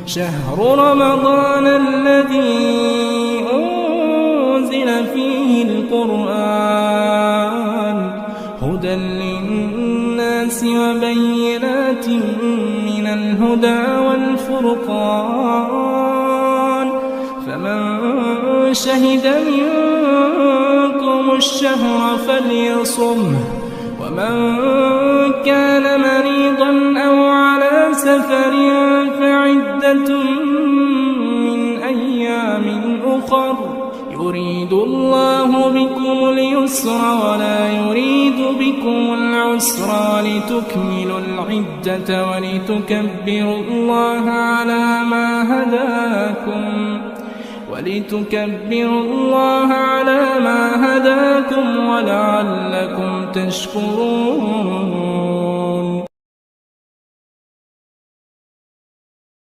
شهر رمضان الذي أنزل فيه القرآن هدى للناس وبينات من الهدى والفرقان فمن شهد منكم الشهر فليصمه ومن كان مريضا أو على سفر فعدة من أيام أخر يريد الله بكم اليسر ولا يريد بكم العسر ولتكملوا العدة ولتكبروا الله على ما هداكم ولعلكم تشكرون